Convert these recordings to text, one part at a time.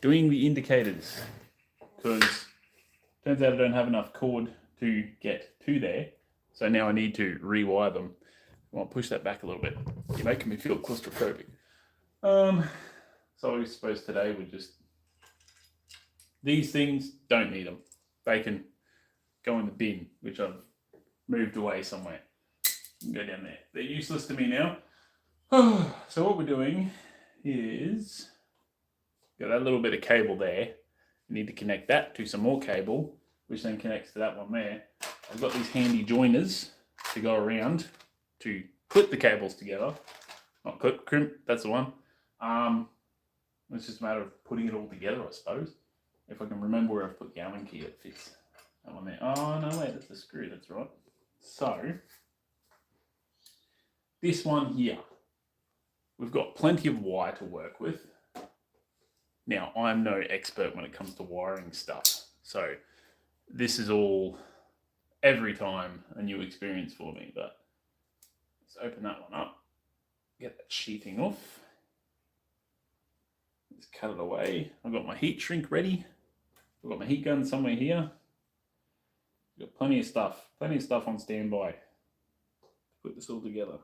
doing the indicators, because turns out I don't have enough cord to get to there, so now I need to rewire them. I'll push that back a little bit. You're making me feel claustrophobic. So I suppose today we're just, these things, don't need them. They can go in the bin, which I've moved away somewhere. Go down there. They're useless to me now. So what we're doing is, got that little bit of cable there. We need to connect that to some more cable, which then connects to that one there. I've got these handy joiners to go around to clip the cables together. Not clip, crimp, that's the one. It's just a matter of putting it all together, I suppose. If I can remember where I've put the Allen key, it fits. That one there. Oh, no, wait, that's the screw, that's right. So, this one here, we've got plenty of wire to work with. Now, I'm no expert when it comes to wiring stuff, so this is all, every time, a new experience for me, but let's open that one up, get that sheathing off. Let's cut it away. I've got my heat shrink ready. I've got my heat gun somewhere here. I've got plenty of stuff on standby to put this all together.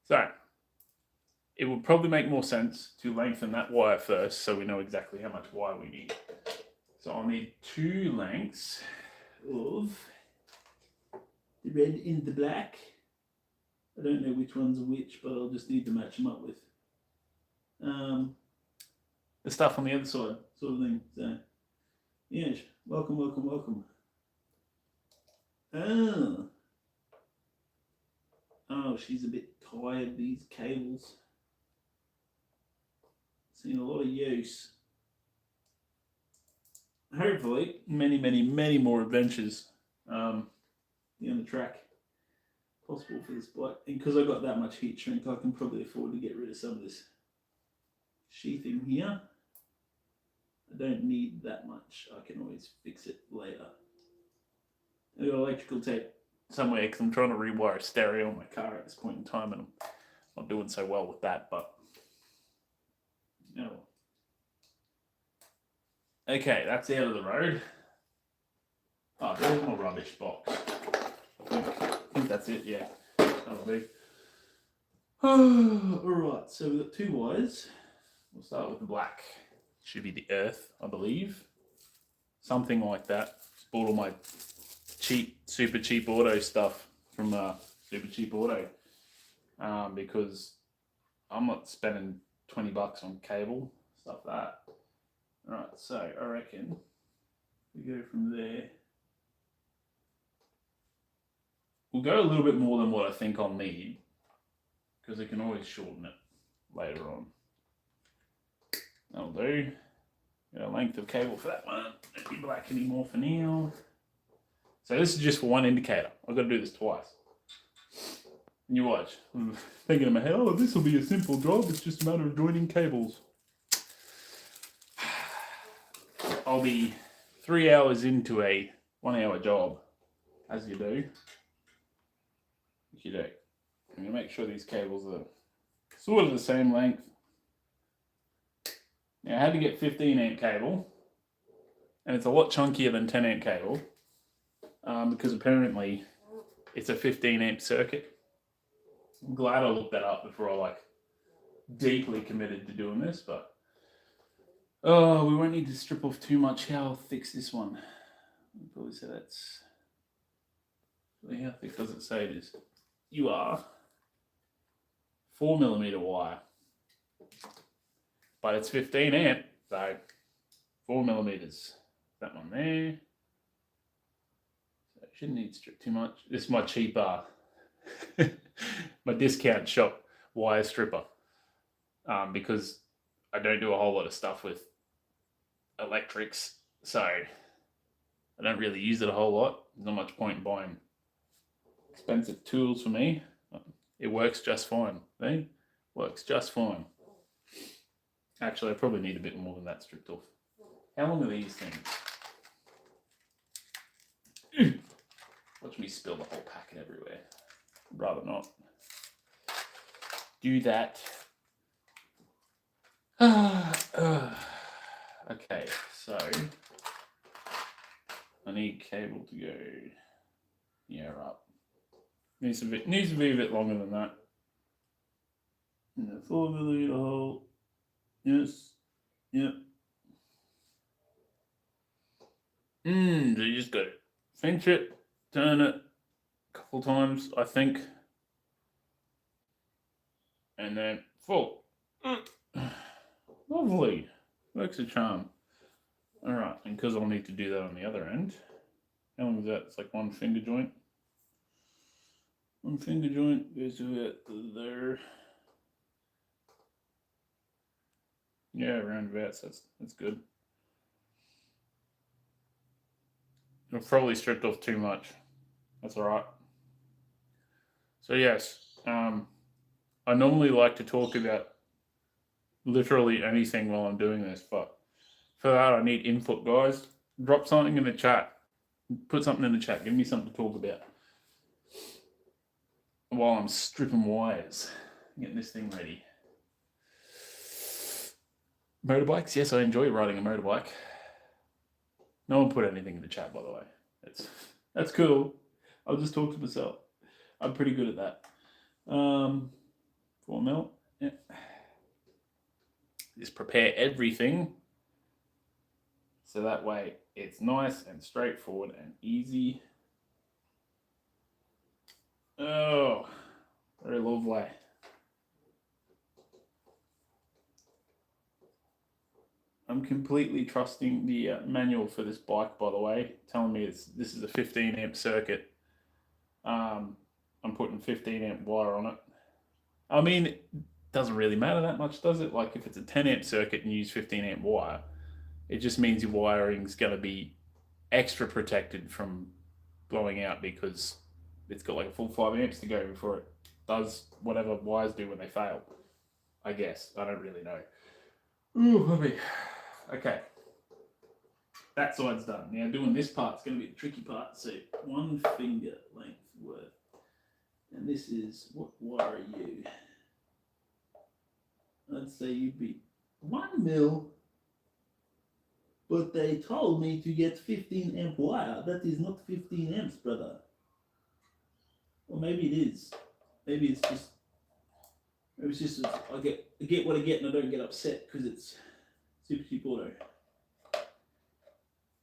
So, it would probably make more sense to lengthen that wire first so we know exactly how much wire we need. So I'll need 2 lengths of the red and the black. I don't know which one's which, but I'll just need to match them up with the stuff on the other side, sort of thing. So, yes, welcome, welcome, welcome. Oh, she's a bit tired, these cables. Seen a lot of use. Hopefully, many, many, many more adventures down the track possible for this bike. And because I've got that much heat shrink, I can probably afford to get rid of some of this sheathing here. I don't need that much. I can always fix it later. I've got electrical tape somewhere because I'm trying to rewire a stereo on my car at this point in time, and I'm not doing so well with that, but no. Okay, that's out of the road. Oh, there's my rubbish box. I think that's it, yeah. That'll be. Alright, so we've got 2 wires. We'll start with the black. Should be the earth, I believe. Something like that. Just bought all my cheap, super cheap auto stuff from Super Cheap Auto. Because I'm not spending $20 on cable, stuff like that. Alright, so I reckon we go from there. We'll go a little bit more than what I think I'll need, because I can always shorten it later on. That'll do. Got a length of cable for that one. Don't be black anymore for now. So this is just for one indicator. I've got to do this twice. And you watch. I'm thinking in my head, oh, this will be a simple job. It's just a matter of joining cables. I'll be 3 hours into a 1 hour job, as you do. I'm going to make sure these cables are sort of the same length. Now I had to get 15 amp cable, and it's a lot chunkier than 10 amp cable, because apparently it's a 15 amp circuit. I'm glad I looked that up before I deeply committed to doing this, but oh, we won't need to strip off too much. How thick's this one? I'll probably say that's, how thick does it say it is? You are 4mm wire, but it's 15 amp, so 4mm. That one there. So I shouldn't need to strip too much. This is my cheap, my discount shop wire stripper, because I don't do a whole lot of stuff with electrics, so I don't really use it a whole lot. There's not much point in buying expensive tools for me. It works just fine. See? Works just fine. Actually, I probably need a bit more than that stripped off. How long are these things? Watch me spill the whole packet everywhere. I'd rather not do that. Okay, so I need cable to go up. Needs to be a bit longer than that. And the 4mm hole. Yes. Yep. So you just got to pinch it, turn it a couple times, I think. And then full. Lovely. Works a charm. Alright, and because I'll need to do that on the other end. How long is that? It's like one finger joint. One finger joint goes to it there. Yeah, roundabouts, that's good. I've probably stripped off too much. That's alright. So yes, I normally like to talk about literally anything while I'm doing this, but for that I need input, guys. Drop something in the chat. Put something in the chat. Give me something to talk about while I'm stripping wires, getting this thing ready. Motorbikes, yes, I enjoy riding a motorbike. No one put anything in the chat, by the way. That's cool. I'll just talk to myself. I'm pretty good at that. 4mm. Yeah. Just prepare everything so that way it's nice and straightforward and easy. Oh, very lovely. I'm completely trusting the manual for this bike, by the way, telling me this is a 15 amp circuit. I'm putting 15 amp wire on it. I mean, it doesn't really matter that much, does it? Like if it's a 10 amp circuit and you use 15 amp wire, it just means your wiring's going to be extra protected from blowing out because it's got like a full 5 amps to go before it does whatever wires do when they fail. I guess. I don't really know. Ooh, okay. That side's done. Now doing this part's going to be the tricky part. So 1 finger length worth. And this is, what wire are you? I'd say you'd be 1 mil. But they told me to get 15 amp wire. That is not 15 amps, brother. Or maybe it is. Maybe it's just I get what I get and I don't get upset because it's super cheap auto.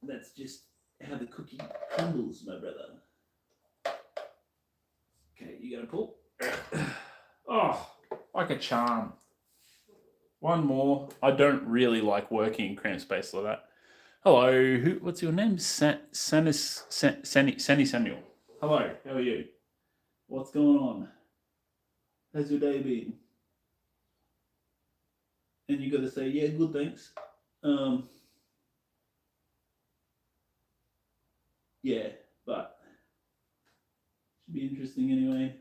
That's just how the cookie crumbles, my brother. Okay, you gotta pull. Oh, like a charm. One more. I don't really like working in cramped space like that. Hello, what's your name? Sanny Samuel. Hello, how are you? What's going on? How's your day been? And you gotta say, yeah, good, thanks. Yeah, but should be interesting anyway.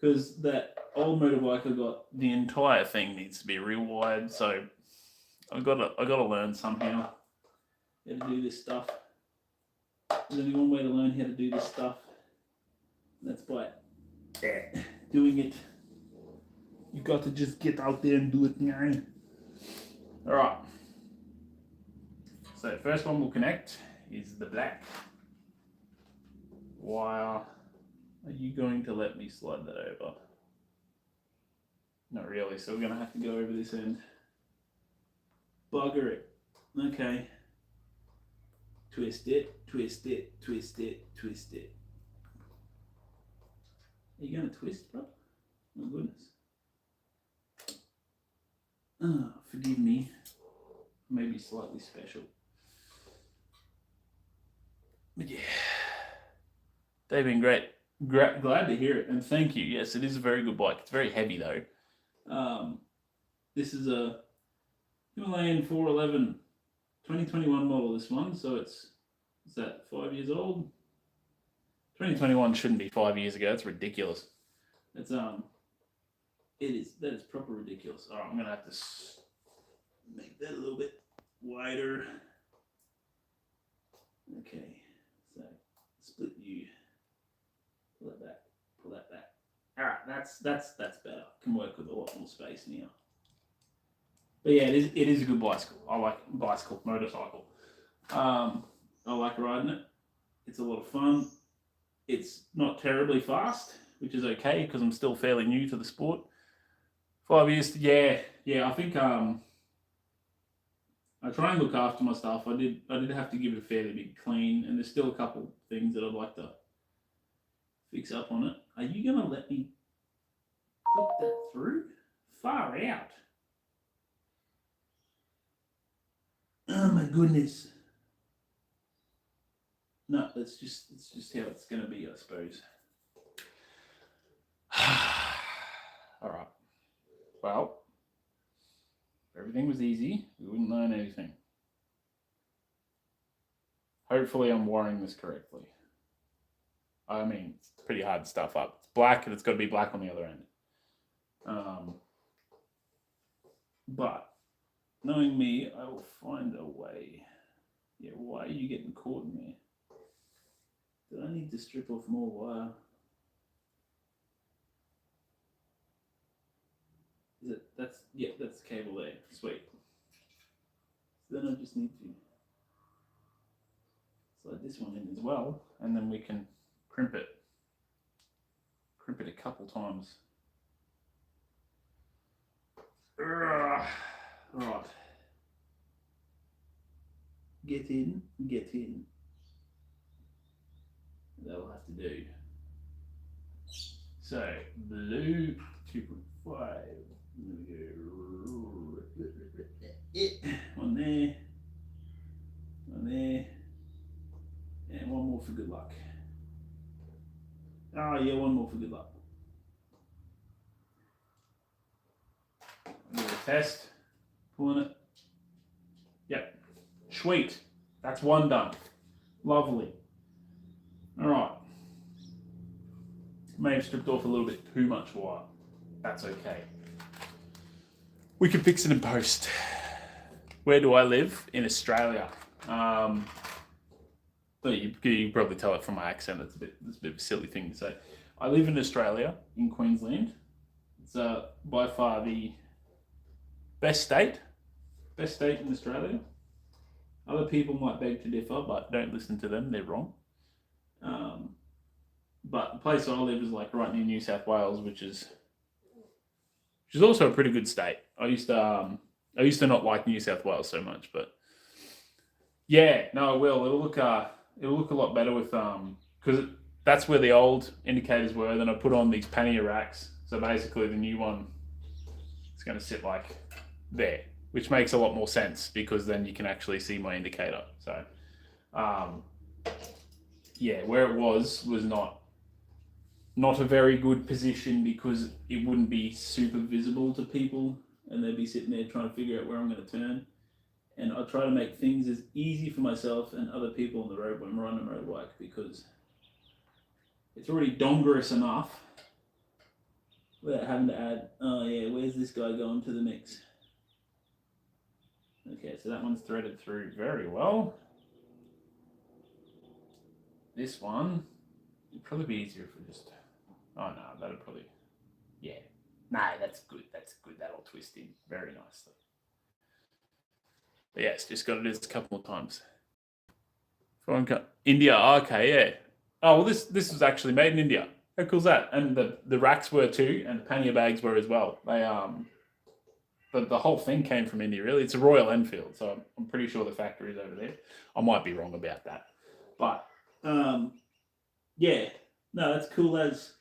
Because that old motorbike I got, the entire thing needs to be rewired, so I gotta learn somehow how to do this stuff. There's only one way to learn how to do this stuff, and that's by doing it. You got to just get out there and do it now. Alright. So the first one we'll connect is the black wire. Are you going to let me slide that over? Not really, so we're going to have to go over this end. Bugger it. Okay. Twist it, twist it, twist it, twist it. Are you going to twist, bro? My goodness. Oh, forgive me. Maybe slightly special. But yeah. They've been great. Glad to hear it, and thank you. Yes, it is a very good bike. It's very heavy though. This is a Himalayan 411 2021 model, this one, so is that 5 years old? 2021 shouldn't be 5 years ago. That's ridiculous. That's that is proper ridiculous. All right, I'm gonna have to make that a little bit wider. Okay, so split you. Pull that back. Pull that back. All right, that's better. Can work with a lot more space now. But yeah, it is a good bicycle. I like motorcycle. I like riding it. It's a lot of fun. It's not terribly fast, which is okay because I'm still fairly new to the sport. 5 years, yeah. I think I try and look after my stuff. I did have to give it a fairly big clean, and there's still a couple things that I'd like to fix up on it. Are you gonna let me put that through? Far out. Oh my goodness. No, it's just how it's gonna be, I suppose. All right. Well, if everything was easy, we wouldn't learn anything. Hopefully I'm wiring this correctly. I mean, it's pretty hard stuff up. It's black and it's got to be black on the other end. But knowing me, I will find a way. Yeah, why are you getting caught in there? Did I need to strip off more wire? That's the cable there. Sweet. So then I just need to slide this one in as well, and then we can crimp it a couple times. Right. Get in. That'll have to do. So blue 2.5. One there, and one more for good luck. Oh yeah, one more for good luck. Give it a test. Pulling it. Yep. Sweet. That's one done. Lovely. All right. May have stripped off a little bit too much wire. That's okay. We can fix it in post. Where do I live? In Australia. You can probably tell it from my accent. It's a bit of a silly thing to say. I live in Australia, in Queensland. It's by far the best state in Australia. Other people might beg to differ, but don't listen to them. They're wrong. But the place I live is like right near New South Wales, which is also a pretty good state. I used to not like New South Wales so much, but yeah, no, it will. It'll look a lot better with because that's where the old indicators were. Then I put on these pannier racks, so basically the new one is going to sit like there, which makes a lot more sense because then you can actually see my indicator. So yeah, where it was not a very good position because it wouldn't be super visible to people and they'd be sitting there trying to figure out where I'm going to turn. And I try to make things as easy for myself and other people on the road when I'm riding a motorbike because it's already dongerous enough without having to add, oh yeah, where's this guy going to the mix? Okay, so that one's threaded through very well. This one, it'd probably be easier if we just, oh no, that'll probably, yeah. No, that's good, that'll twist in very nicely. But yes, just got to do this a couple of times. India, okay, yeah. Oh, well, this was actually made in India. How cool is that? And the racks were too, and the pannier bags were as well. They the whole thing came from India, really. It's a Royal Enfield, so I'm pretty sure the factory is over there. I might be wrong about that. But, yeah. No, that's cool as...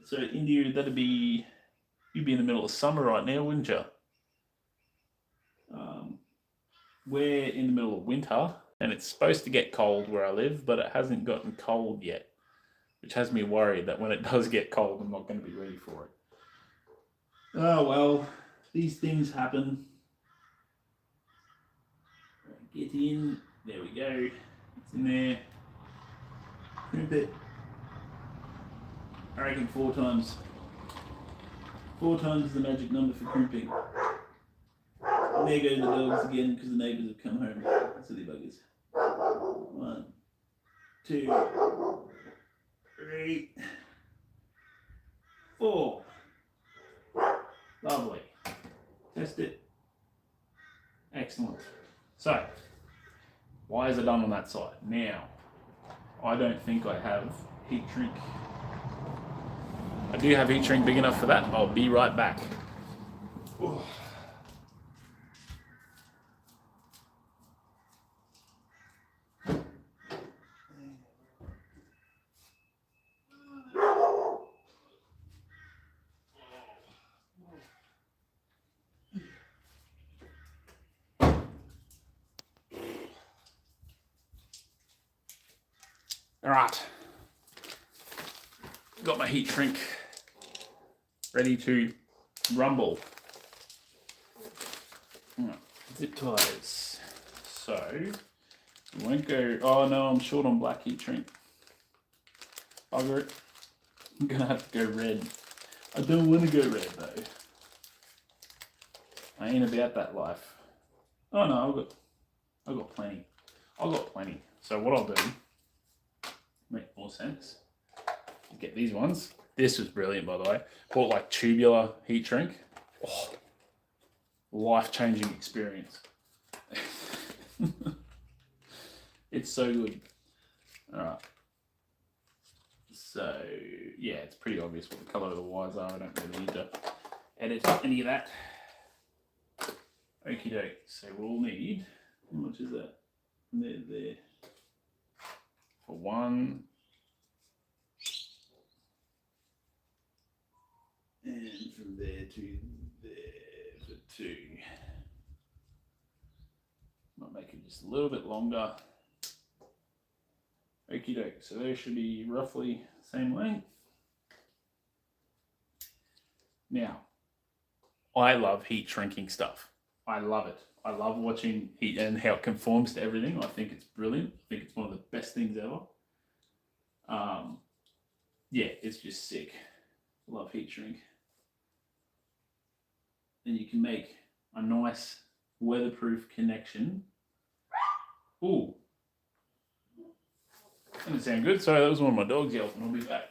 So India, you'd be in the middle of summer right now, wouldn't you? We're in the middle of winter, and it's supposed to get cold where I live, but it hasn't gotten cold yet, which has me worried that when it does get cold, I'm not going to be ready for it. Oh, well, these things happen. Get in. There we go. It's in there. Crimp it. I reckon 4 times. 4 times is the magic number for crimping. And there go the dogs again because the neighbours have come home. Silly buggers. 1, 2, 3, 4. Lovely. Test it. Excellent. So, wires are done on that side. Now, I don't think I have heat shrink. I do have heat shrink big enough for that. I'll be right back. Ooh. All right, got my heat shrink ready to rumble. Right, zip ties. So, we won't go, oh no, I'm short on black heat shrink. Bugger it. I'm gonna have to go red. I don't want to go red though. I ain't about that life. Oh no, I've got plenty. I've got plenty. So what I'll do, make more sense, get these ones. This was brilliant, by the way. Bought like tubular heat shrink. Oh, life-changing experience. It's so good. All right. So yeah, it's pretty obvious what the color of the wires are. I don't really need to edit any of that. Okie doke. So we'll need, how much is that? There. For one. And from there to there for two. Might make it just a little bit longer. Okie doke. So they should be roughly same length. Now, I love heat shrinking stuff. I love it. I love watching heat and how it conforms to everything. I think it's brilliant. I think it's one of the best things ever. Yeah, it's just sick. I love heat shrink. And you can make a nice weatherproof connection. Ooh. Doesn't sound good. Sorry, that was one of my dogs yelping. I'll be back.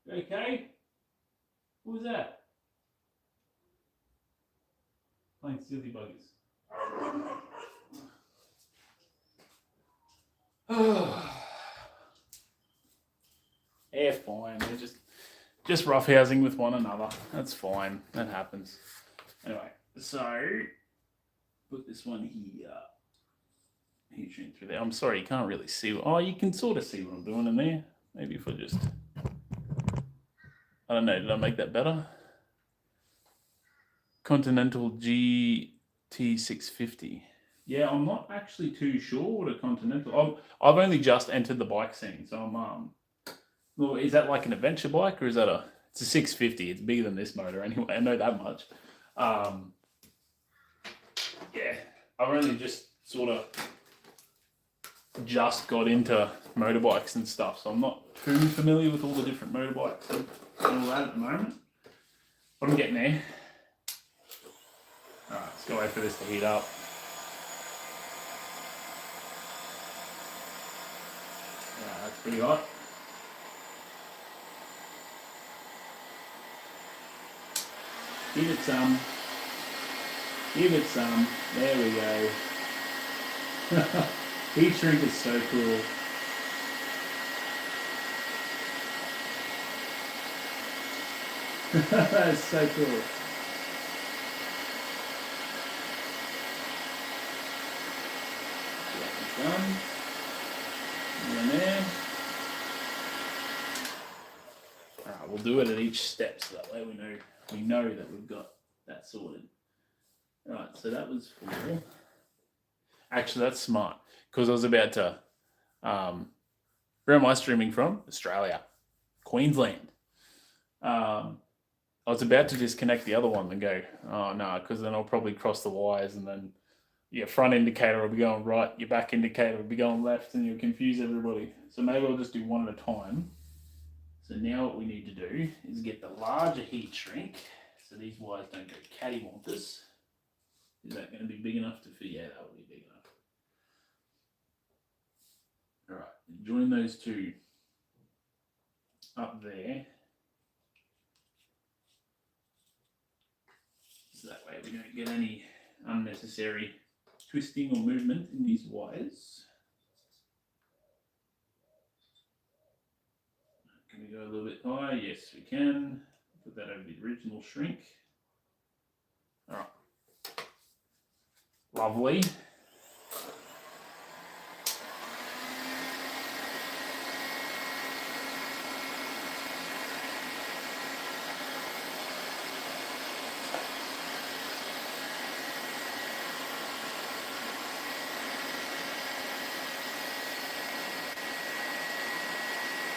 Okay? What was that? Playing silly buggers. Yeah, fine. They're just roughhousing with one another. That's fine. That happens. Anyway, so put this one here. Heat shrink through there. I'm sorry, you can't really see. Oh, you can sort of see what I'm doing in there. Maybe if I just, I don't know. Did I make that better? Continental GT650. Yeah, I'm not actually too sure what a Continental. I've only just entered the bike scene, so I'm well, is that like an adventure bike or is that it's a 650? It's bigger than this motor anyway. I know that much. Yeah, I've only just sort of just got into motorbikes and stuff, so I'm not too familiar with all the different motorbikes and all that at the moment. But I'm getting there. All right, let's go wait for this to heat up. Yeah, that's pretty hot. Give it some. Give it some. There we go. Heat shrink is so cool. That's so cool. That's done. And there. Alright, we'll do it at each step so that way we know that we've got that sorted. Right, so that was 4. Actually, that's smart because I was about to. Where am I streaming from? Australia, Queensland. I was about to disconnect the other one and go, oh no, because then I'll probably cross the wires and then your front indicator will be going right, your back indicator will be going left, and you'll confuse everybody. So maybe I'll just do one at a time. So now what we need to do is get the larger heat shrink so ththese wires don't go cattywampus. Is that going to be big enough to fit? Yeah, that will be big enough. All right, join those two up there. So that way we don't get any unnecessary twisting or movement in these wires. Can we go a little bit higher? Yes, we can. Put that over the original shrink. All right. Lovely.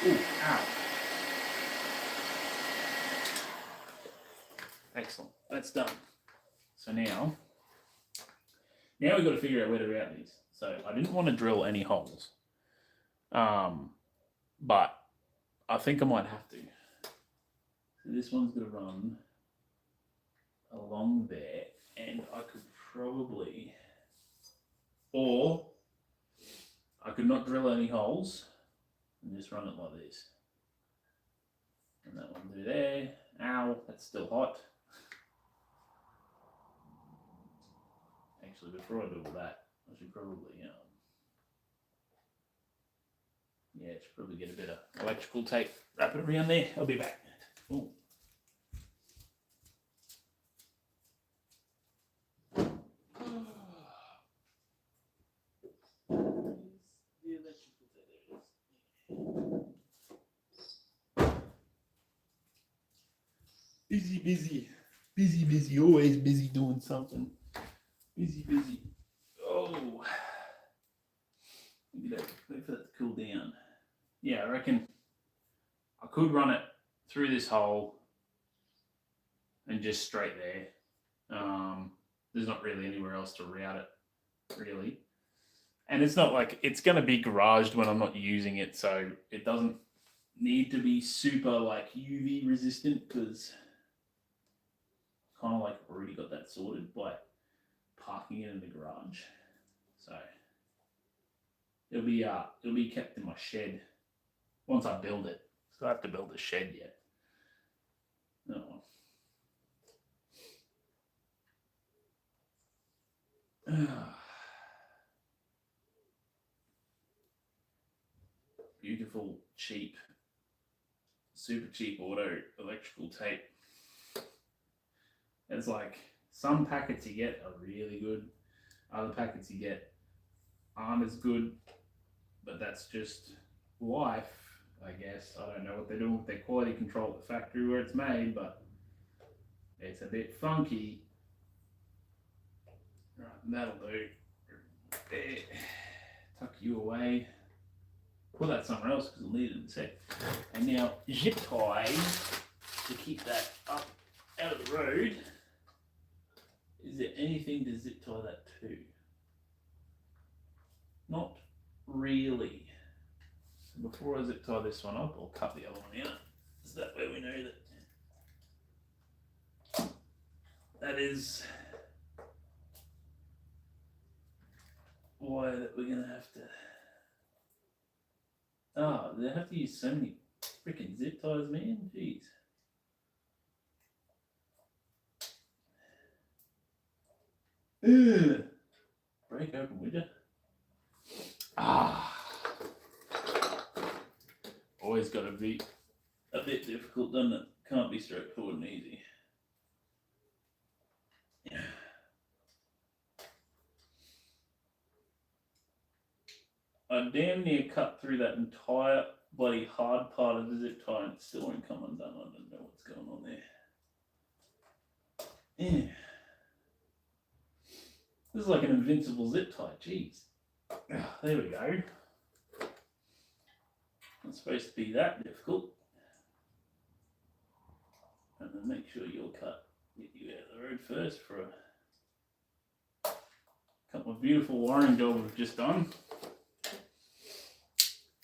Ooh, ow. Excellent. That's done. So now we've got to figure out where to route these. So I didn't want to drill any holes. But I think I might have to. So this one's going to run along there, and I could probably, or I could not drill any holes and just run it like this. And that one do there. Ow, that's still hot. Actually, before I do all that, I should probably, yeah, I should probably get a bit of electrical tape, wrap it around there. I'll be back. Ooh. Busy, always busy doing something. Busy. Oh, wait for that to cool down. Yeah, I reckon I could run it through this hole and just straight there. There's not really anywhere else to route it, really. And it's not like it's going to be garaged when I'm not using it, so it doesn't need to be super like UV resistant, because kind of like already got that sorted by parking it in the garage. So it'll be kept in my shed once I build it. So I have to build a shed yet. Oh. Beautiful, cheap, super cheap auto electrical tape. It's like some packets you get are really good, other packets you get aren't as good, but that's just life, I guess. I don't know what they're doing with their quality control at the factory where it's made, but it's a bit funky. Right, that'll do. There. Tuck you away. Put that somewhere else because we'll need it in a sec. And now zip tie to keep that up out of the road. Is there anything to zip tie that to? Not really. So before I zip tie this one up, I'll cut the other one out. So that way we know that is wire that we're going to have to. Oh, they have to use so many freaking zip ties, man. Jeez. Ugh. Break open, would you? Ah. Always got to be a bit difficult, doesn't it? Can't be straightforward and easy. Yeah. I damn near cut through that entire bloody hard part of the zip tie and it still won't come undone. I don't know what's going on there. Yeah. This is like an invincible zip tie, jeez. There we go. Not supposed to be that difficult. And then make sure you're cut. Get you out of the road first for a couple of beautiful wiring jobs we've just done.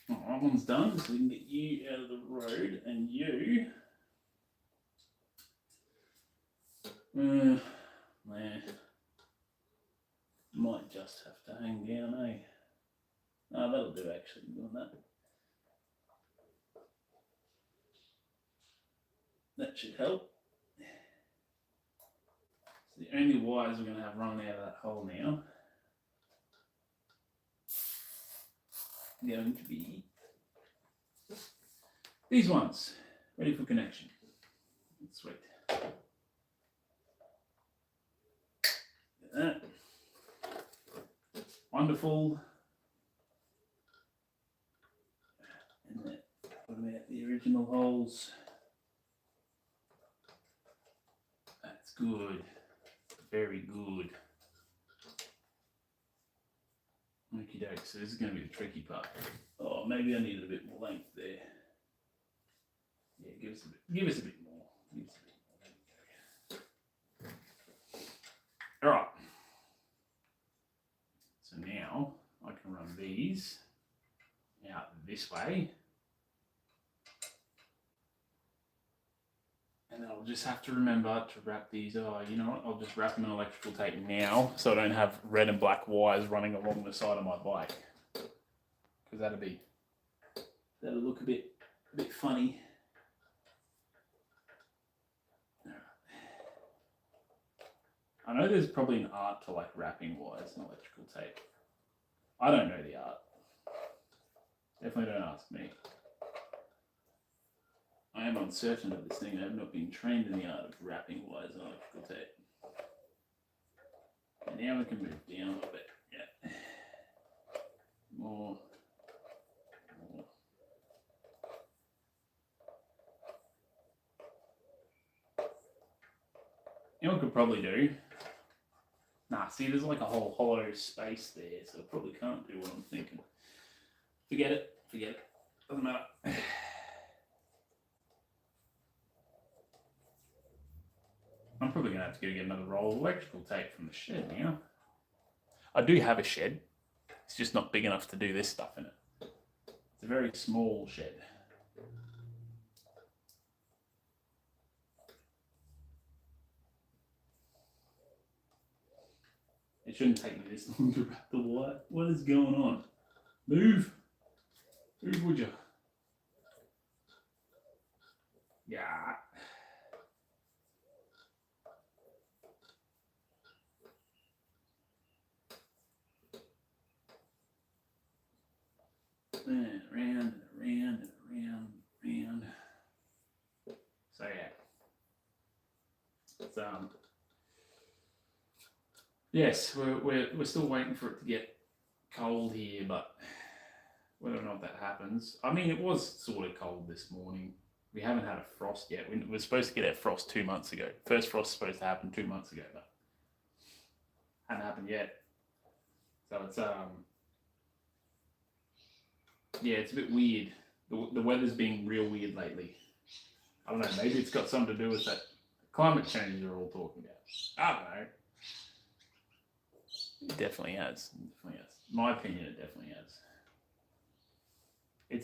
That one's done, so we can get you out of the road, and you, might just have to hang down, eh? Oh, that'll do actually, doing that. That should help. So only wires we're going to have running out of that hole now going to be these ones, ready for connection. Sweet. That. Wonderful. And then what about the original holes? That's good. Very good. Okie doke, so this is going to be the tricky part. Oh, maybe I needed a bit more length there. Yeah, give us a bit more. Give us a bit more. There we go. All right. So now I can run these out this way. And then I'll just have to remember to wrap these. Oh, you know what? I'll just wrap them in electrical tape now so I don't have red and black wires running along the side of my bike. Because that'll look a bit funny. I know there's probably an art to like wrapping wires in electrical tape. I don't know the art. Definitely don't ask me. I am uncertain of this thing. I have not been trained in the art of wrapping wires in electrical tape. And now we can move down a little bit. Yeah. More. You know what I could probably do? Nah, see, there's like a whole hollow space there, so I probably can't do what I'm thinking. Forget it. Doesn't matter. I'm probably going to have to go get another roll of electrical tape from the shed now. I do have a shed. It's just not big enough to do this stuff in it. It's a very small shed. It shouldn't take me this long to wrap the wire. What is going on? Move, would you? Yeah. And around. So yeah. It's yes, we're still waiting for it to get cold here, but whether or not that happens. I mean, it was sort of cold this morning. We haven't had a frost yet. We were supposed to get our frost 2 months ago. First frost was supposed to happen 2 months ago, but hasn't happened yet. So it's yeah, it's a bit weird. The weather's been real weird lately. I don't know. Maybe it's got something to do with that climate change they're all talking about. I don't know. It definitely has. In my opinion, it definitely has.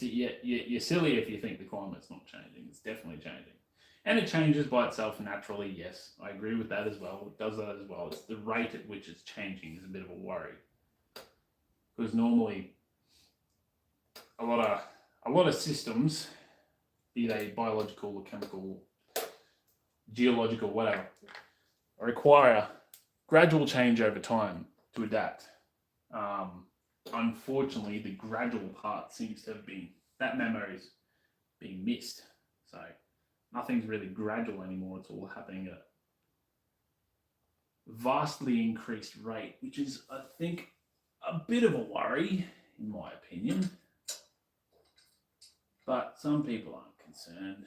You're silly if you think the climate's not changing. It's definitely changing. And it changes by itself naturally, yes. I agree with that as well. It does that as well. It's the rate at which it's changing is a bit of a worry. Because normally a lot of systems, be they biological or chemical, geological, whatever, require gradual change over time to adapt. Unfortunately, the gradual part seems to have been, that memo is being missed. So nothing's really gradual anymore. It's all happening at a vastly increased rate, which is, I think, a bit of a worry, in my opinion. But some people aren't concerned.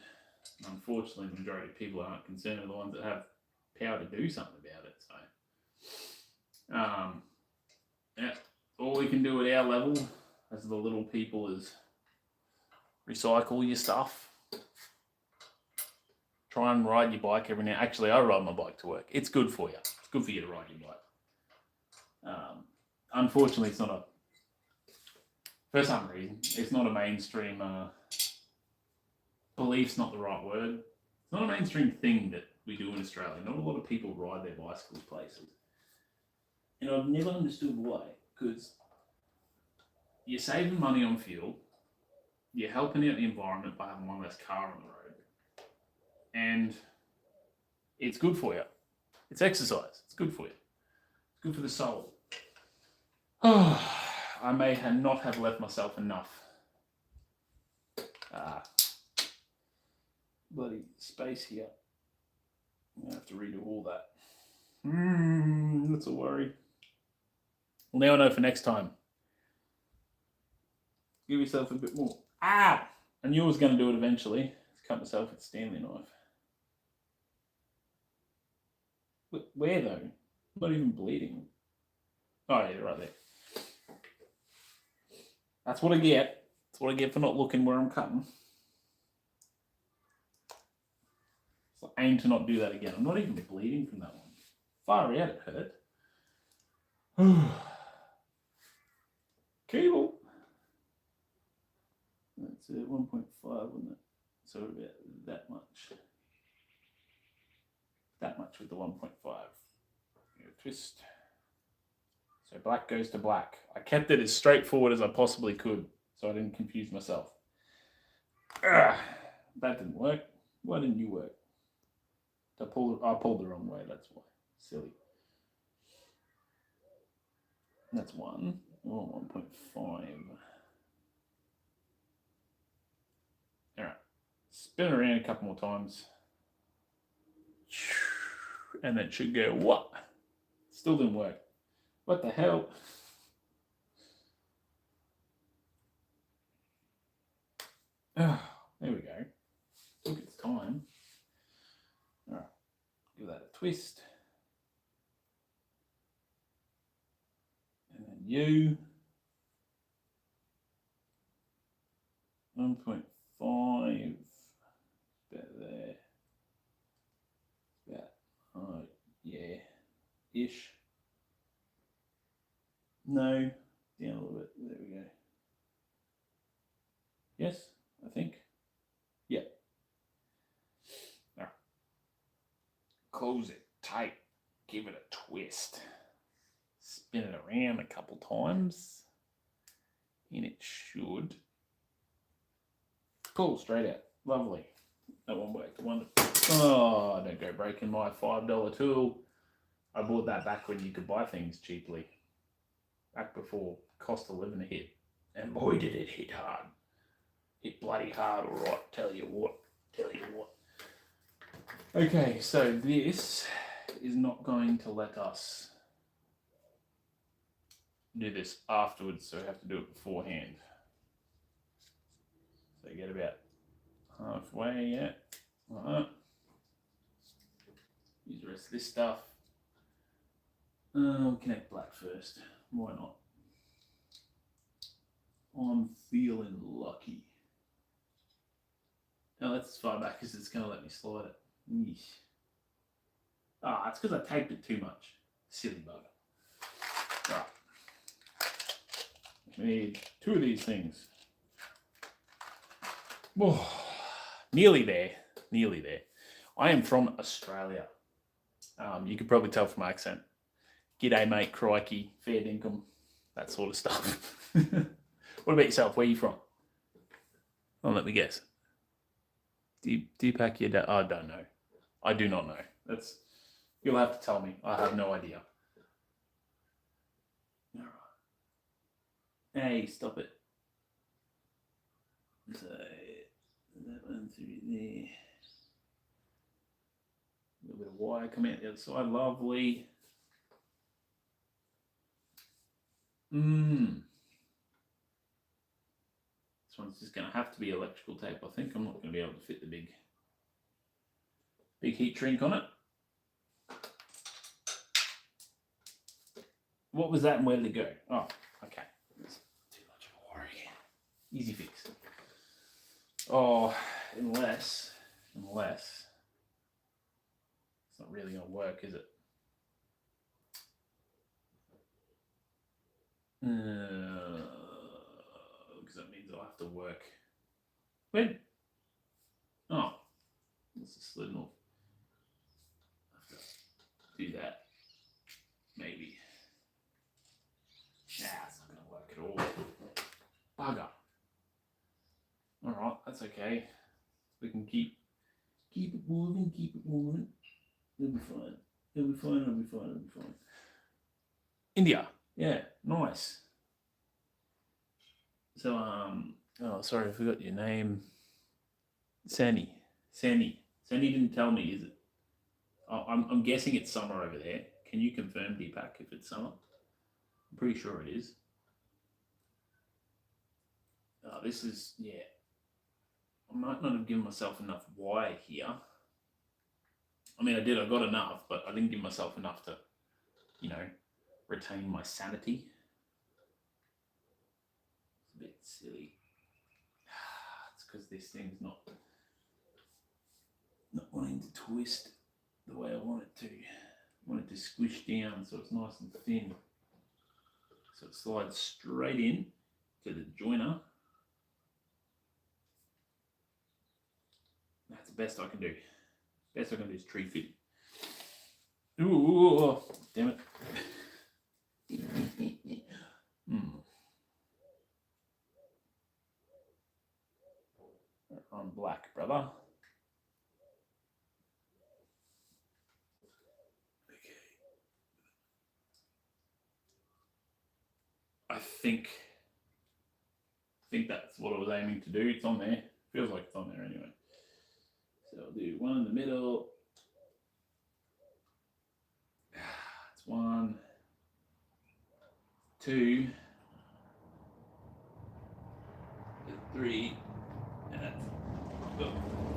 Unfortunately, the majority of people aren't concerned are the ones that have power to do something about it. So, yeah, all we can do at our level as the little people is recycle your stuff. Try and ride your bike every now. Actually, I ride my bike to work. It's good for you. It's good for you to ride your bike. Unfortunately, it's not a, for some reason, it's not a mainstream, belief's not the right word. It's not a mainstream thing that we do in Australia. Not a lot of people ride their bicycles places. And I've never understood why, because you're saving money on fuel, you're helping out the environment by having one less car on the road, and it's good for you. It's exercise. It's good for you. It's good for the soul. Oh, I may not have left myself enough bloody space here. I'm gonna have to redo all that. That's a worry. Well, now I know for next time. Give yourself a bit more. Ah! I knew I was going to do it eventually. Cut myself with a Stanley knife. Where though? I'm not even bleeding. Oh yeah, right there. That's what I get. That's what I get for not looking where I'm cutting. So I aim to not do that again. I'm not even bleeding from that one. Far out, it hurt. Cable. That's 1.5, wasn't it? So about that much. That much with the 1.5. Twist. So black goes to black. I kept it as straightforward as I possibly could, so I didn't confuse myself. That didn't work. Why didn't you work? I pulled the wrong way, that's why. Silly. That's 1. Oh, 1.5. Alright. Spin around a couple more times. And that should go, what? Still didn't work. What the hell? Oh, there we go. Took its time. Alright. Give that a twist. And then you. 1.5. About there. About, yeah. Ish. No. Down a little bit. There we go. Yes, I think. Yeah. Now, close it tight. Give it a twist. Spin it around a couple times. And it should pull straight out. Lovely. That one worked. Oh, don't go breaking my $5 tool. I bought that back when you could buy things cheaply. Back before cost of living hit. And boy, did it hit hard. Hit bloody hard, alright. Tell you what. Okay, so this is not going to let us do this afterwards, so we have to do it beforehand. So you get about halfway, yeah. Alright. Use the rest of this stuff. We'll connect black first. Why not? I'm feeling lucky. Now that's as far back as it's going to let me slide it. Yeesh. Ah, it's because I taped it too much. Silly bugger. Right. We need 2 of these things. Whoa. Nearly there. Nearly there. I am from Australia. You could probably tell from my accent. G'day, mate, crikey, fair dinkum, that sort of stuff. What about yourself? Where are you from? Oh, let me guess. Do you pack your dad? Oh, I don't know. I do not know. You'll have to tell me. I have no idea. All right. Hey, stop it. So that one through there. A little bit of wire coming out the other side. Lovely. This one's just going to have to be electrical tape, I think. I'm not going to be able to fit the big heat shrink on it. What was that and where did it go? Oh, okay. That's too much of a worry. Easy fix. Oh, unless it's not really going to work, is it? Because that means I'll have to work. When? Oh, this is slidden off. I have to do that. Maybe. Nah, it's not going to work at all. Bugger. Alright, that's okay. We can keep it moving, It'll be fine. It'll be fine, it'll be fine, it'll be fine. India. Yeah, nice. So, oh, sorry, I forgot your name. Sandy. Sandy didn't tell me, is it? I'm guessing it's summer over there. Can you confirm, Deepak, if it's summer? I'm pretty sure it is. This is, yeah. I might not have given myself enough wire here. I mean, I did, I got enough, but I didn't give myself enough to, retain my sanity. It's a bit silly. It's because this thing's not wanting to twist the way I want it to. I want it to squish down so it's nice and thin. So it slides straight in to the joiner. That's the best I can do. Best I can do is tree fit. Ooh, damn it. I'm black, brother. Okay. I think that's what I was aiming to do. It's on there. Feels like it's on there anyway. So I'll do one in the middle. It's 1, 2, 3, and that's,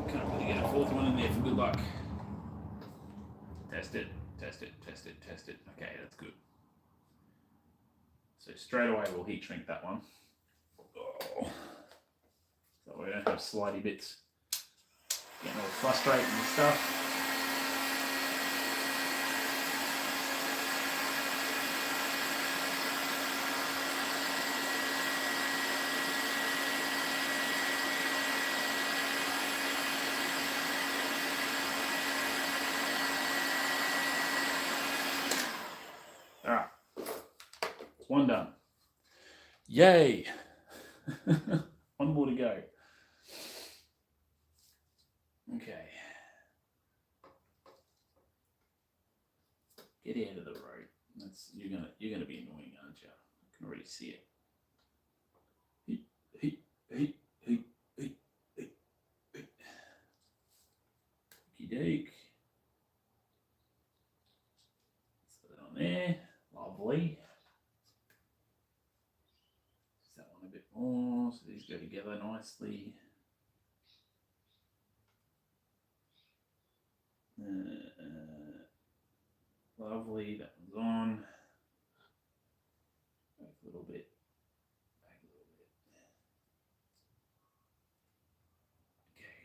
can't really get a 4th one in there for good luck. Test it. Okay, that's good. So straight away we'll heat shrink that one. Oh. So we don't have slidey bits getting all frustrating and stuff. All right, it's one done. Yay! One more to go. Okay. Get out of the road. You're gonna be annoying, aren't you? I can already see it. Okey-doke. Put it on there. Lovely. Just that one a bit more, so these go together nicely. Lovely, that one's on. Back a little bit. Back a little bit. Okay.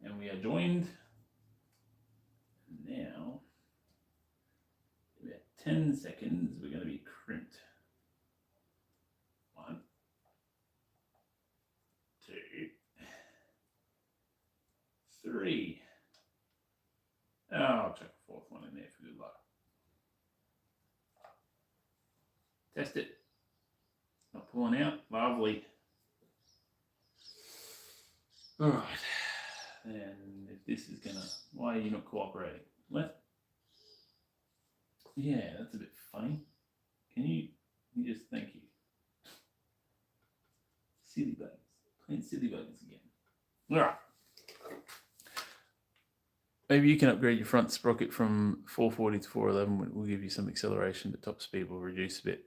And we are joined. And now, about 10 seconds, we're going to be crimped. 1, 2, 3. Oh, I'll chuck a 4th one in there for good luck. Test it. Not pulling out. Lovely. All right. And if this is gonna, why are you not cooperating? What? Yeah, that's a bit funny. Can you just, thank you. Silly buggers. Playing silly buggers again. All right. Maybe you can upgrade your front sprocket from 440 to 411. We'll give you some acceleration, but top speed will reduce a bit.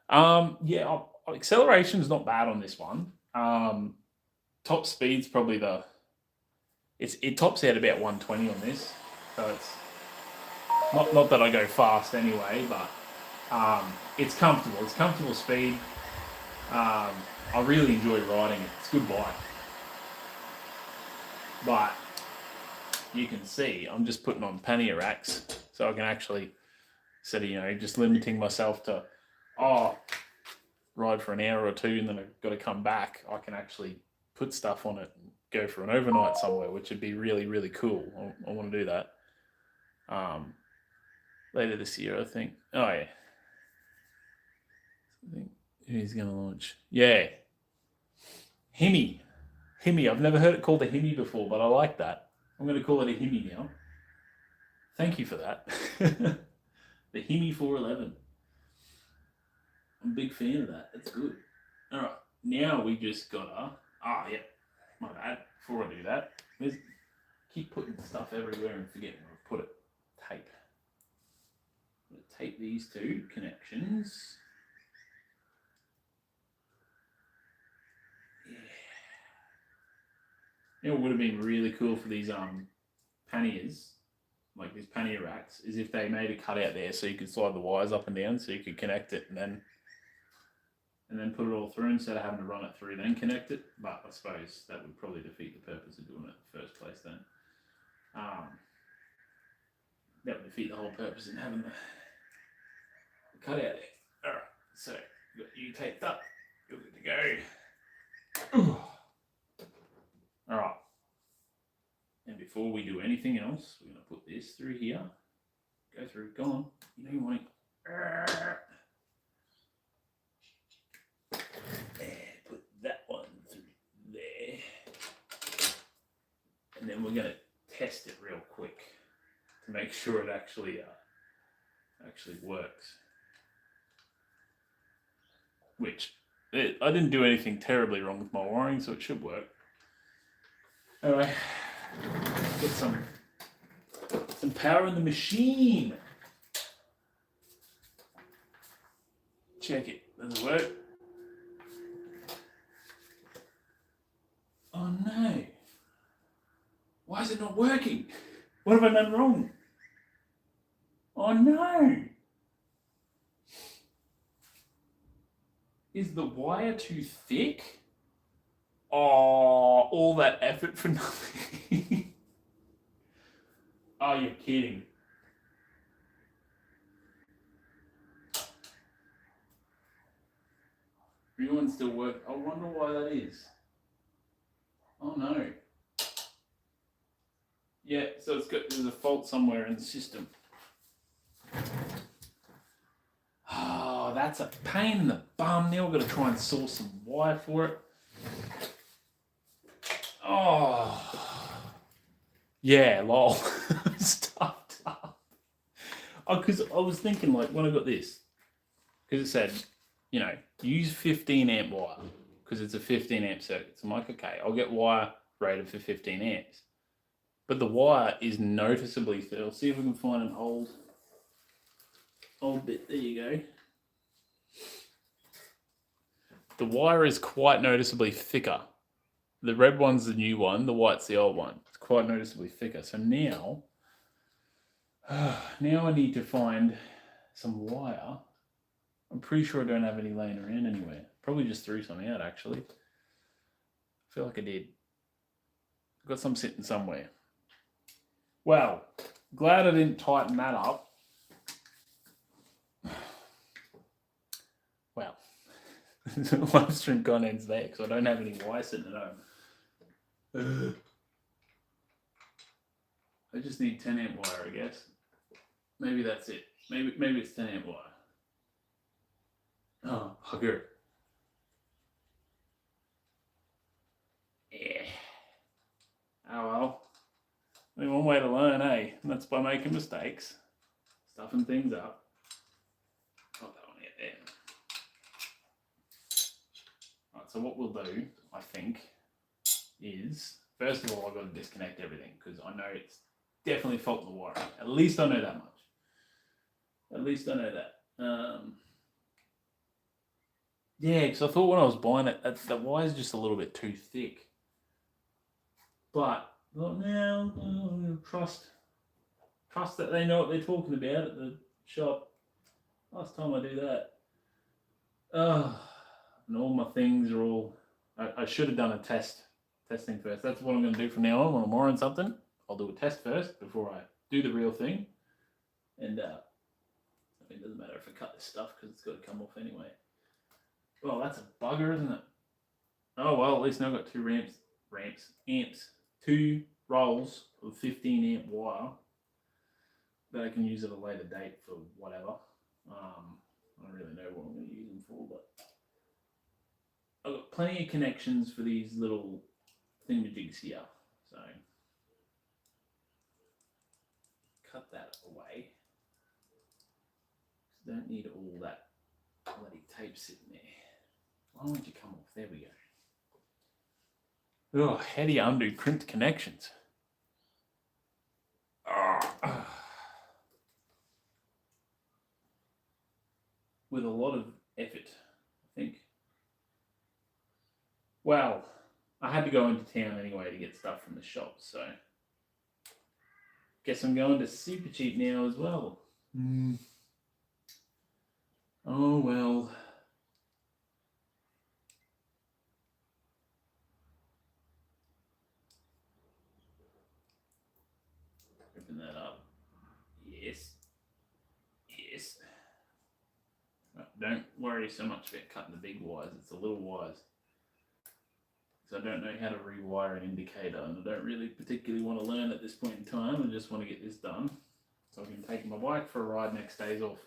Yeah, acceleration is not bad on this one. Top speed's probably it tops out about 120 on this, so it's not that I go fast anyway, but it's comfortable. It's comfortable speed. I really enjoy riding it. It's a good bike, but you can see I'm just putting on pannier racks, so I can actually, instead of just limiting myself to ride for an hour or 2 and then I've got to come back, I can actually put stuff on it and go for an overnight somewhere, which would be really, really cool. I want to do that later this year, I think. Oh yeah, I think who's going to launch? Yeah, Hemi. I've never heard it called a Hemi before, but I like that. I'm going to call it a Hemi now. Thank you for that. The Himi 411. I'm a big fan of that. That's good. All right, now we just gotta. Yeah, my bad. Before I do that, keep putting stuff everywhere and forgetting where I've put it. Tape. I'm gonna tape these two connections. You know what would have been really cool for these panniers, like these pannier racks, is if they made a cutout there so you could slide the wires up and down so you could connect it and then put it all through instead of having to run it through then connect it. But I suppose that would probably defeat the purpose of doing it in the first place then. That would defeat the whole purpose in having the cutout there. Alright, so got you taped up. You're good to go. Alright. And before we do anything else, we're going to put this through here. Go through, go on. You know you want it. And put that one through there. And then we're going to test it real quick to make sure it actually works. Which, I didn't do anything terribly wrong with my wiring, so it should work. Anyway, get some power in the machine. Check it. Does it work? Oh no. Why is it not working? What have I done wrong? Oh no. Is the wire too thick? Oh, all that effort for nothing. Oh, you're kidding. Real one still works. I wonder why that is. Oh no. Yeah, so there's a fault somewhere in the system. Oh, that's a pain in the bum. Now we've got to try and source some wire for it. Oh, yeah, lol. Stuffed up. Oh, because I was thinking, like, when I got this, because it said, you know, use 15 amp wire, because it's a 15 amp circuit. So I'm like, okay, I'll get wire rated for 15 amps. But the wire is noticeably thick. I'll see if we can find an old bit. There you go. The wire is quite noticeably thicker. The red one's the new one, the white's the old one. It's quite noticeably thicker. So now I need to find some wire. I'm pretty sure I don't have any laying around anywhere. Probably just threw some out, actually. I feel like I did. I've got some sitting somewhere. Well, glad I didn't tighten that up. Well, live stream content's there because I don't have any wire sitting at home. I just need 10 amp wire, I guess. Maybe that's it. Maybe it's 10 amp wire. Oh, bugger. Yeah. Oh well. Only one way to learn, eh? And that's by making mistakes. Stuffing things up. Not that one yet there. Right, so what we'll do, I think, is first of all I've got to disconnect everything because I know it's definitely fault in the wiring. At least I know that much. At least I know that. Yeah, because I thought when I was buying it, the wire's just a little bit too thick. But now trust that they know what they're talking about at the shop. Last time I do that, and all my things are all. I should have done a testing first. That's what I'm going to do from now on. When I'm wiring something, I'll do a test first before I do the real thing. And I mean, it doesn't matter if I cut this stuff because it's got to come off anyway. Well, that's a bugger, isn't it? Oh well, at least now I've got two amps, 2 rolls of 15 amp wire that I can use at a later date for whatever. I don't really know what I'm going to use them for, but I've got plenty of connections for these little thingamajigs here. So cut that away. Don't need all that bloody tape sitting there. Why won't you come off? There we go. Oh, how do you undo crimped connections? Oh. With a lot of effort, I think. Well, I had to go into town anyway to get stuff from the shop, so guess I'm going to Super Cheap now as well. Oh well. Open that up. Yes. Yes. Don't worry so much about cutting the big wires, it's the little wires. Because I don't know how to rewire an indicator, and I don't really particularly want to learn at this point in time. I just want to get this done so I can take my bike for a ride next day's off.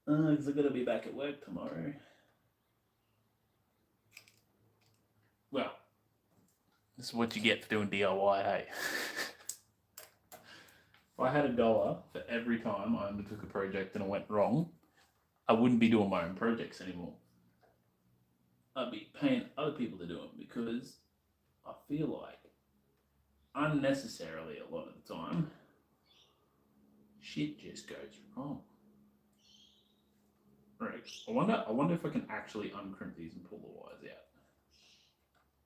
Because I've got to be back at work tomorrow. Well, this is what you get for doing DIY, hey? If I had $1 for every time I undertook a project and it went wrong, I wouldn't be doing my own projects anymore. I'd be paying other people to do them because I feel like unnecessarily a lot of the time, shit just goes wrong. Right. I wonder if I can actually uncrimp these and pull the wires out.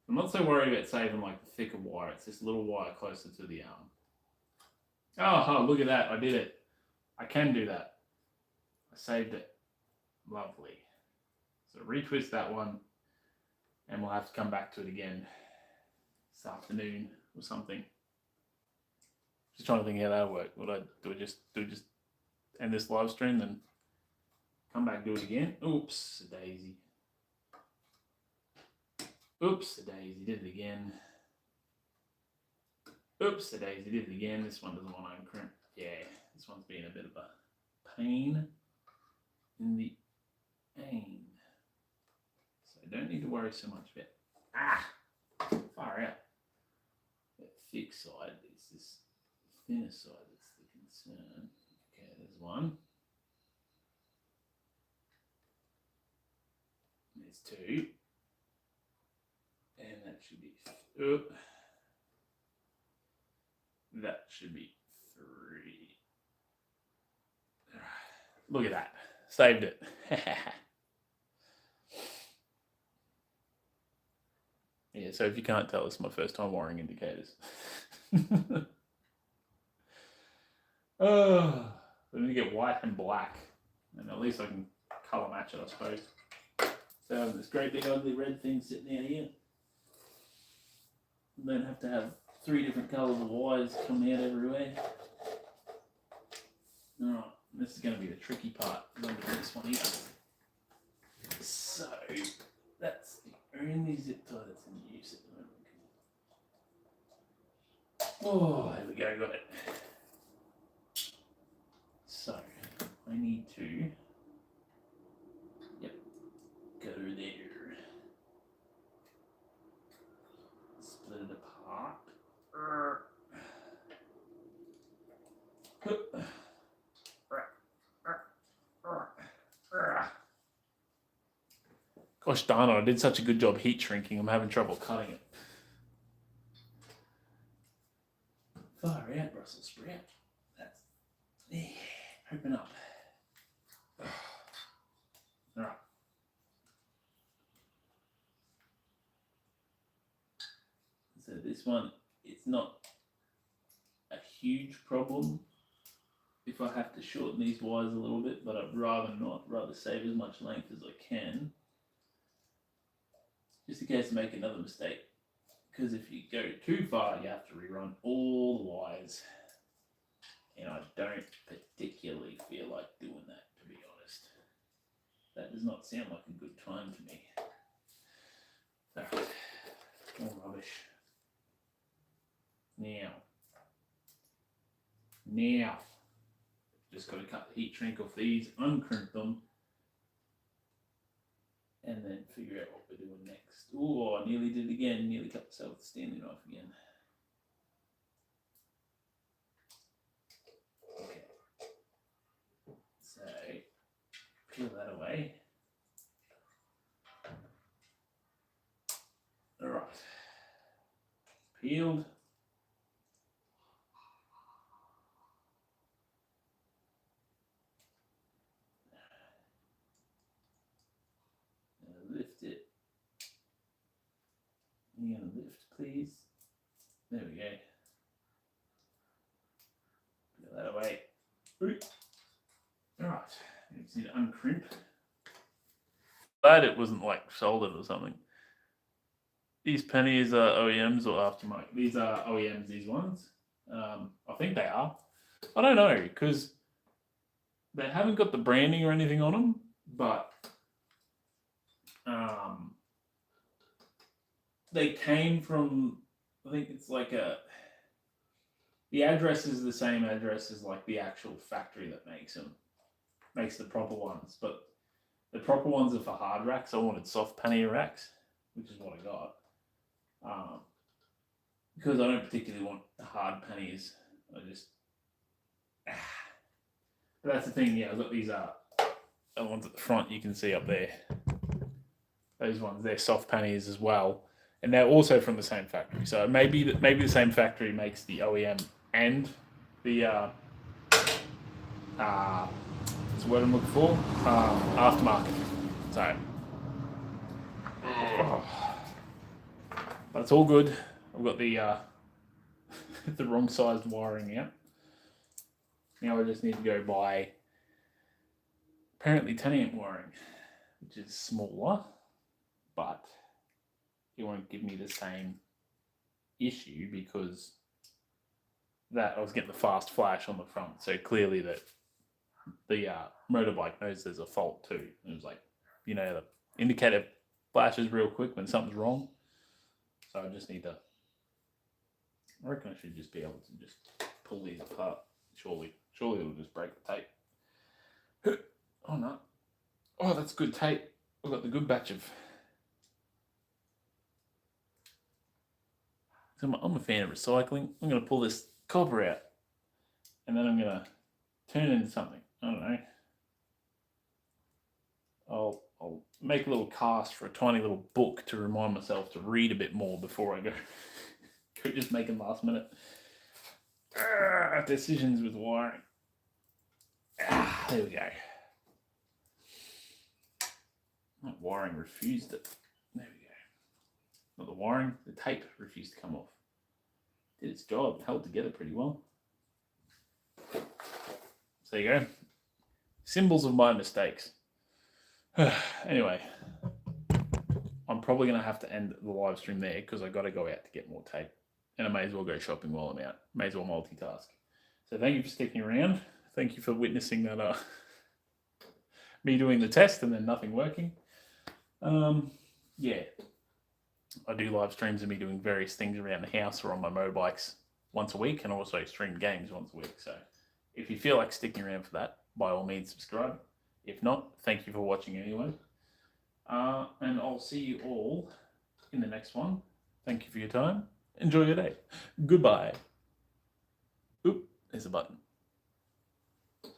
I'm not so worried about saving like the thicker wire. It's this little wire closer to the arm. Oh, look at that. I did it. I can do that. I saved it. Lovely. So retwist that one and we'll have to come back to it again this afternoon or something. Just trying to think how that'll work. Would I do it just end this live stream then come back and do it again? Oops, a daisy. Oops, a daisy, did it again. Oops, a daisy, did it again. This one doesn't want to uncrimp. Yeah, this one's being a bit of a pain in the aim. So I don't need to worry so much about, far out. That thick side is this thinner side that's the concern. Okay, there's one. There's two. And that should be, that should be 3. Look at that. Saved it. Yeah, so if you can't tell, it's my first time wiring indicators. Oh, I need to get white and black. And at least I can colour match it, I suppose. So having this great big ugly red thing sitting out here. You don't have to have 3 different colours of wires coming out everywhere. Alright, this is going to be the tricky part. I'm going to do this one here. So, that's the only zip tie that's in use at the moment. Oh, there we go, got it. So, I need to, go there. Split it apart. Gosh darn it, I did such a good job heat shrinking, I'm having trouble cutting it. Far out, Brussels sprout. That's, yeah, open up. Alright. So this one, it's not a huge problem if I have to shorten these wires a little bit, but I'd rather not, rather save as much length as I can. Just in case I make another mistake. Because if you go too far, you have to rerun all the wires. And I don't particularly feel like doing that, to be honest. That does not sound like a good time to me. Alright, more rubbish. Now, just got to cut the heat shrink off these, uncrimp them, and then figure out what we're doing next. Oh, I nearly did it again, nearly cut myself with the Stanley knife again. peeled. Lift it. You're going to lift, please. There we go. Get that away. Alright, you just need to uncrimp. Glad it wasn't like soldered or something. These pennies are OEMs or aftermarket. These are OEMs, these ones. I think they are. I don't know, because they haven't got the branding or anything on them, but they came from, I think it's like the address is the same address as like the actual factory that makes them, makes the proper ones, but the proper ones are for hard racks. I wanted soft pannier racks, which is what I got. Because I don't particularly want the hard panniers. I just, but that's the thing. Yeah, I've got these the ones at the front. You can see up there. Those ones, they're soft panniers as well, and they're also from the same factory. So maybe the same factory makes the OEM and the what's the word I'm looking for? Aftermarket. So that's all good. I've got the the wrong sized wiring out. Now I just need to go buy apparently 10 amp wiring, which is smaller, but it won't give me the same issue because that I was getting the fast flash on the front. So clearly that the motorbike knows there's a fault too. It was like, you know, the indicator flashes real quick when something's wrong. So I just need to, I reckon I should just be able to just pull these apart. Surely it'll just break the tape. Oh no. Oh, that's good tape. I've got the good batch of. So I'm a fan of recycling. I'm going to pull this copper out and then I'm going to turn it into something. I don't know. I'll make a little cast for a tiny little book to remind myself to read a bit more before I go just making last minute decisions with wiring. There we go. That wiring refused it. There we go. Not the wiring, the tape refused to come off. Did its job, held together pretty well. So there you go. Symbols of my mistakes. Anyway, I'm probably going to have to end the live stream there because I got to go out to get more tape. And I may as well go shopping while I'm out. May as well multitask. So thank you for sticking around. Thank you for witnessing that me doing the test and then nothing working. Yeah, I do live streams of me doing various things around the house or on my motorbikes once a week, and also stream games once a week. So if you feel like sticking around for that, by all means subscribe. If not, thank you for watching anyway. And I'll see you all in the next one. Thank you for your time. Enjoy your day. Goodbye. Oop, there's a button.